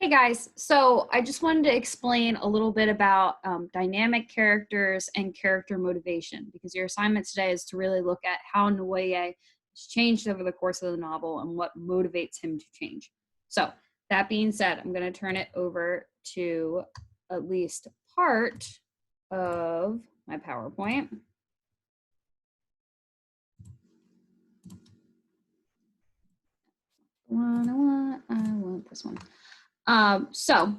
Hey guys, so I just wanted to explain a little bit about dynamic characters and character motivation because your assignment today is to really look at how Noye has changed over the course of the novel and what motivates him to change. So, that being said, I'm going to turn it over to at least part of my PowerPoint. I want this one. So,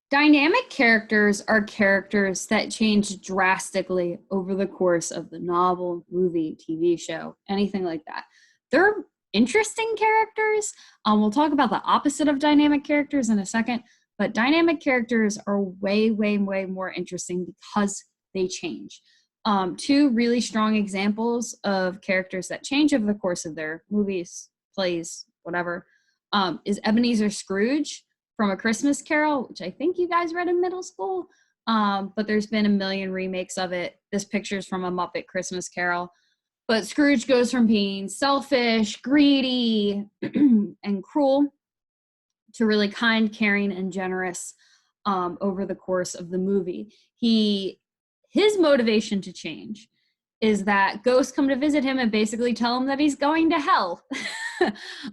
dynamic characters are characters that change drastically over the course of the novel, movie, TV show, anything like that. They're interesting characters. We'll talk about the opposite of dynamic characters in a second, but dynamic characters are way, way, way more interesting because they change. Two really strong examples of characters that change over the course of their movies, plays, whatever, is Ebenezer Scrooge from A Christmas Carol, which I think you guys read in middle school. But there's been a million remakes of it. This picture is from A Muppet Christmas Carol. But Scrooge goes from being selfish, greedy, and cruel to really kind, caring, and generous over the course of the movie. His motivation to change is that ghosts come to visit him and basically tell him that he's going to hell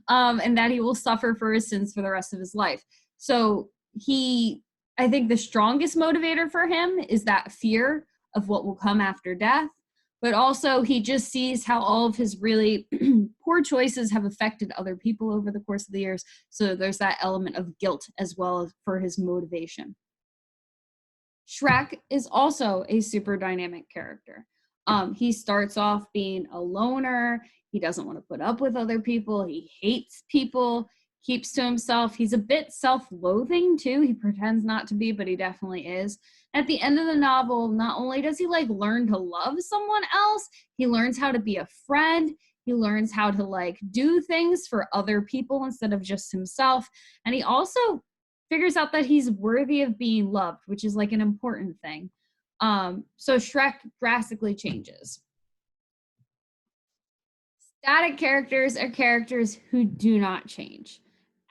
and that he will suffer for his sins for the rest of his life. So I think the strongest motivator for him is that fear of what will come after death. But also he just sees how all of his really poor choices have affected other people over the course of the years. So there's that element of guilt as well as for his motivation. Shrek is also a super dynamic character. He starts off being a loner. He doesn't want to put up with other people. He hates people, keeps to himself. He's a bit self-loathing too. He pretends not to be, but he definitely is. At the end of the novel, not only does he learn to love someone else, he learns how to be a friend. He learns how to do things for other people instead of just himself. And he also figures out that he's worthy of being loved, which is an important thing. So Shrek drastically changes. Static characters are characters who do not change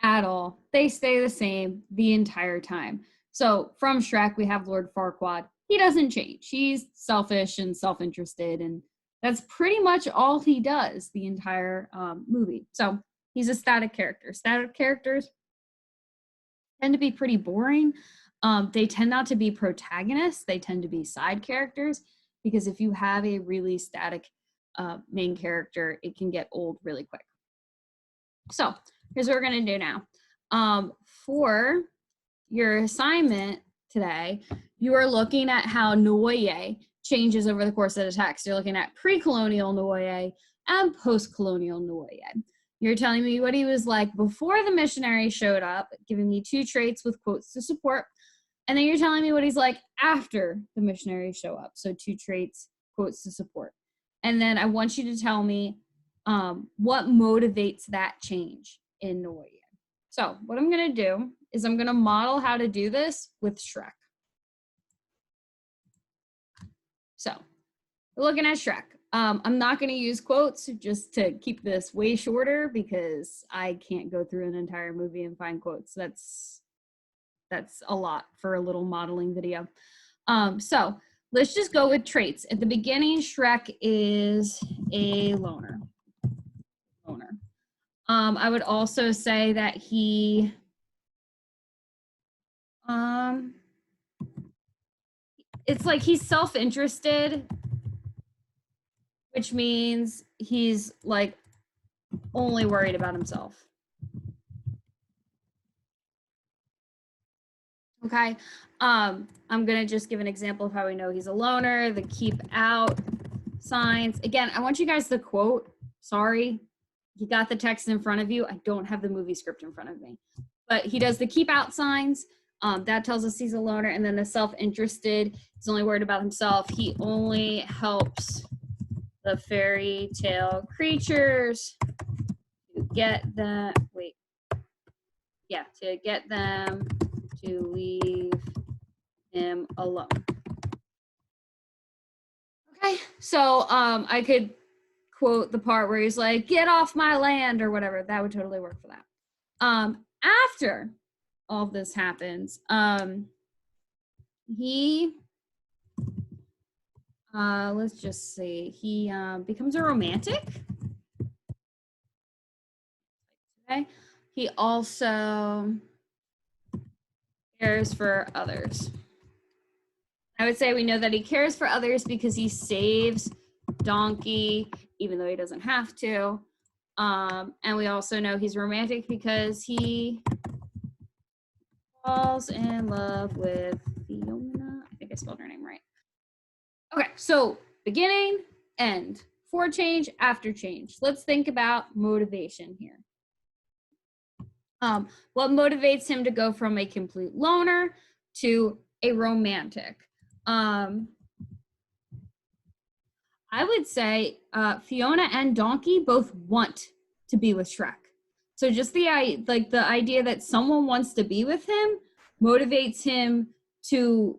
at all. They stay the same the entire time. So from Shrek, we have Lord Farquaad. He doesn't change. He's selfish and self-interested, and that's pretty much all he does the entire movie. So he's a static character. Static characters tend to be pretty boring. They tend not to be protagonists. They tend to be side characters because if you have a really static main character, it can get old really quick. So here's what we're going to do now. For your assignment today, you are looking at how Noye changes over the course of the text. You're looking at pre-colonial Noye and post-colonial Noye. You're telling me what he was like before the missionary showed up, giving me 2 traits with quotes to support. And then you're telling me what he's like after the missionaries show up. So 2 traits, quotes to support. And then I want you to tell me what motivates that change in Noye. So what I'm going to do is I'm going to model how to do this with Shrek. So we're looking at Shrek. I'm not going to use quotes just to keep this way shorter because I can't go through an entire movie and find quotes. That's a lot for a little modeling video. So let's just go with traits. At the beginning, Shrek is a loner. I would also say that he it's he's self-interested, which means he's only worried about himself. Okay, I'm gonna just give an example of how we know he's a loner. The keep out signs. Again, I want you guys to quote. Sorry, you got the text in front of you. I don't have the movie script in front of me. But he does the keep out signs. That tells us he's a loner. And then the self-interested, he's only worried about himself. He only helps the fairy tale creatures to get them, to get them to leave him alone. Okay, so I could quote the part where he's like, get off my land or whatever. That would totally work for that. After all this happens, he let's just see, he becomes a romantic. Okay. He also cares for others. I would say we know that he cares for others because he saves Donkey, even though he doesn't have to. And we also know he's romantic because he falls in love with Fiona. I think I spelled her name right. Okay, so beginning, end, before change, after change. Let's think about motivation here. What motivates him to go from a complete loner to a romantic? I would say Fiona and Donkey both want to be with Shrek. So just the idea that someone wants to be with him motivates him to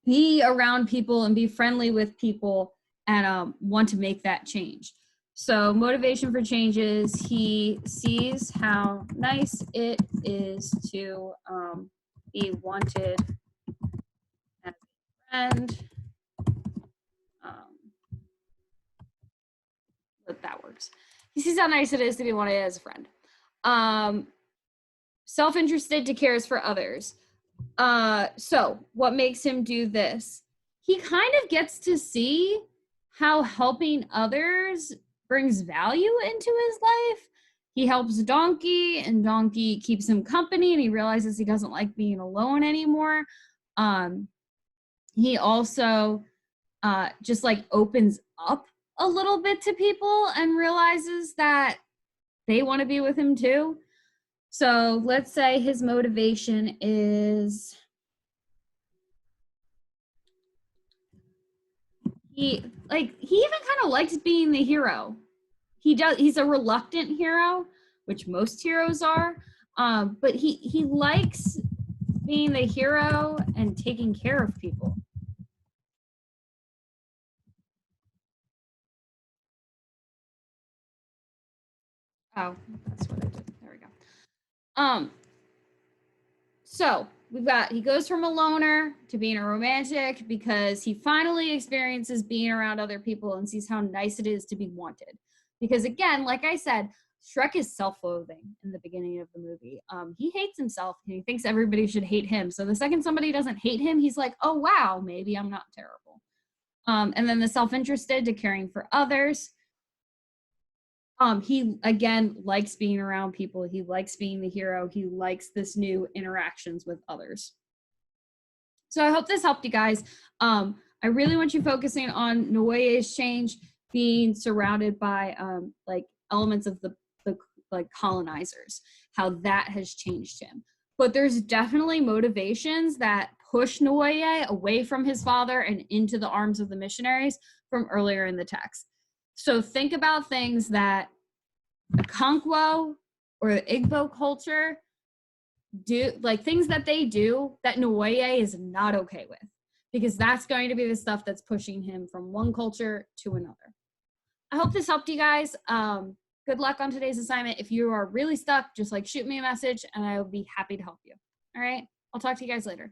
be around people and be friendly with people and want to make that change. So motivation for change is he sees how nice it is to be wanted as a friend. But that works. He sees how nice it is to be wanted as a friend. Self-interested to cares for others. So what makes him do this? He kind of gets to see how helping others brings value into his life. He helps Donkey, and Donkey keeps him company, and he realizes he doesn't like being alone anymore. He also just like opens up a little bit to people and realizes that they want to be with him too. So let's say his motivation is he even kind of likes being the hero. He's a reluctant hero, which most heroes are. But he likes being the hero and taking care of people. Oh, that's what I did. There we go. So he goes from a loner to being a romantic because he finally experiences being around other people and sees how nice it is to be wanted. Because again, like I said, Shrek is self-loathing in the beginning of the movie. He hates himself and he thinks everybody should hate him. So the second somebody doesn't hate him, he's like, oh wow, maybe I'm not terrible. And then the self-interested to caring for others. He again likes being around people. He likes being the hero. He likes this new interactions with others. So I hope this helped you guys. I really want you focusing on Noye's change, being surrounded by like elements of the like colonizers, how that has changed him. But there's definitely motivations that push Noye away from his father and into the arms of the missionaries from earlier in the text. So think about things that the Konkwo or the Igbo culture do, like things that they do that Noye is not okay with, because that's going to be the stuff that's pushing him from one culture to another. I hope this helped you guys. Good luck on today's assignment. If you are really stuck, just like shoot me a message and I will be happy to help you. All right, I'll talk to you guys later.